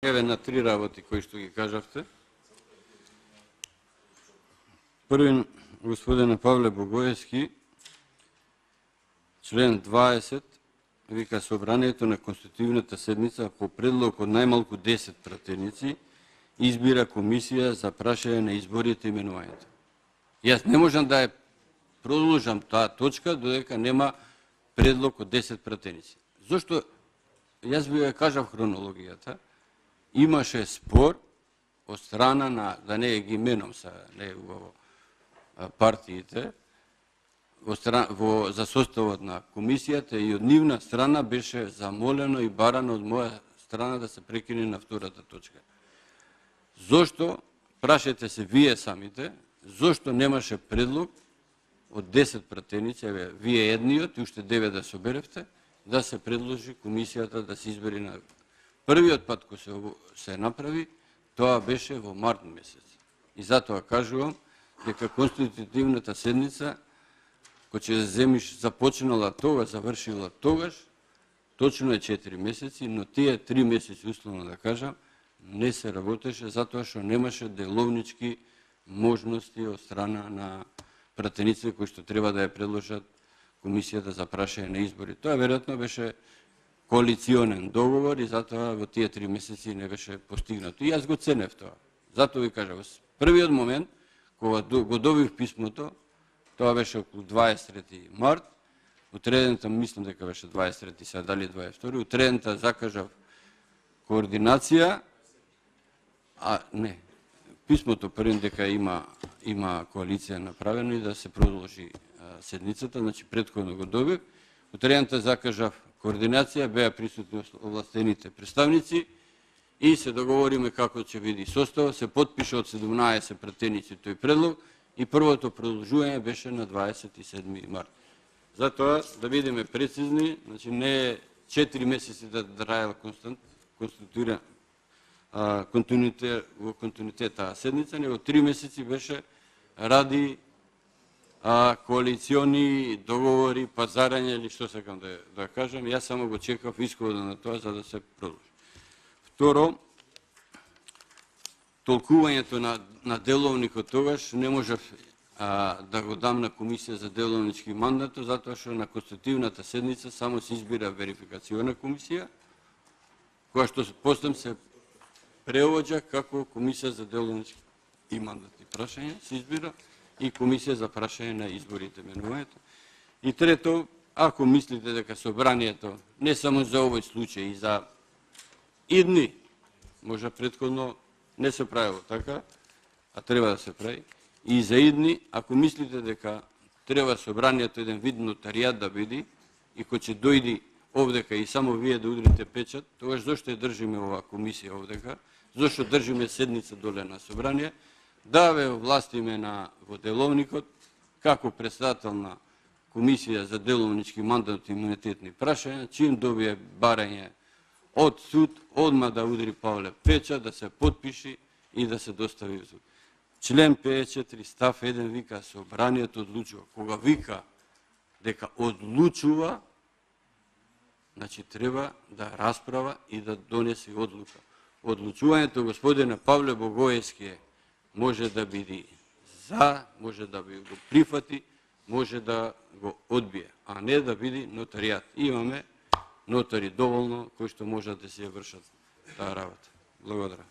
Еве на три работи кои што ги кажавте. Првин, господине Павле Богоевски, член 20, вика собранието на конститутивната седница по предлог од најмалку 10 пратеници избира комисија за прашање на изборите и именувањето. Јас не можам да ја продолжам таа точка додека нема предлог од 10 пратеници. Зошто? Јас би ја кажав хронологијата. Имаше спор од страна на, да не ги именам са, не убаво, партиите, за составот на комисијата и од нивна страна беше замолено и барано од моја страна да се прекине на втората точка. Зошто, прашете се вие самите, зошто немаше предлог од 10 пратеници, еве, вие едниот и уште 9 да соберевте, да се предложи комисијата да се избери на првиот пат кој се направи, тоа беше во март месец. И затоа кажувам дека конститутивната седница, кој ќе земиш започнала тогаш, завршила тогаш, точно е 4 месеци, но тие 3 месеци, условно да кажам, не се работеше затоа што немаше деловнички можности од страна на пратениците кои што треба да ја предложат комисијата за прашање на избори. Тоа веројатно беше коалиционен договор и затоа во тие 3 месеци не беше постигнато. И јас го ценев тоа. Затоа ви кажав, првиот момент, кога го добив писмото, тоа беше околу 23 март, утредента, мислам дека беше 23, сега дали 22, утредента закажав координација, не, писмото првен дека има коалиција направено и да се продолжи седницата, значи претходно го добив, утредента закажав координација, беа присутни овластените представници и се договориме како ќе биде составот, се потпише од 17 пратеници тој предлог и првото продолжување беше на 27 март. Затоа, да бидеме прецизни, значи не е 4 месеци да траела во континуитет таа седница, него 3 месеци беше ради коалициони, договори, пазарање или што сакам да кажам. Јас само го чекав исходот на тоа за да се продолжи. Второ, толкувањето на деловникот тогаш не можев да го дам на комисија за деловнички мандат, затоа што на конститутивната седница само се избира верификациона комисија, која што после се преоѓа како комисија за деловнички и мандатни прашања, се избира и комисија за прашање на изборите, именувањето. И трето, ако мислите дека собранието, не само за овој случај, и за идни, може предходно не се правило така, а треба да се прави, и за идни, ако мислите дека треба собранието еден вид нотаријат да биде, и кој ќе дојди овдека и само вие да удрите печат, тогаш зашто ја држиме оваа комисија овдека, зашто држиме седница доле на собрание, да ве овластиме во деловникот, како председател на комисија за деловнички мандат и имунитетни прашања, чим добие барање од суд, одма да удри Павле печат, да се потпиши и да се достави в суд. Член 54 став 1 вика собранието одлучува. Кога вика дека одлучува, значи треба да расправа и да донесе одлука. Одлучувањето господина Павле Богоевски може да биде за, може да го прифати, може да го одбие, а не да биде нотаријат. Имаме нотари доволно кои што можат да се ја вршат таа работа. Благодарам.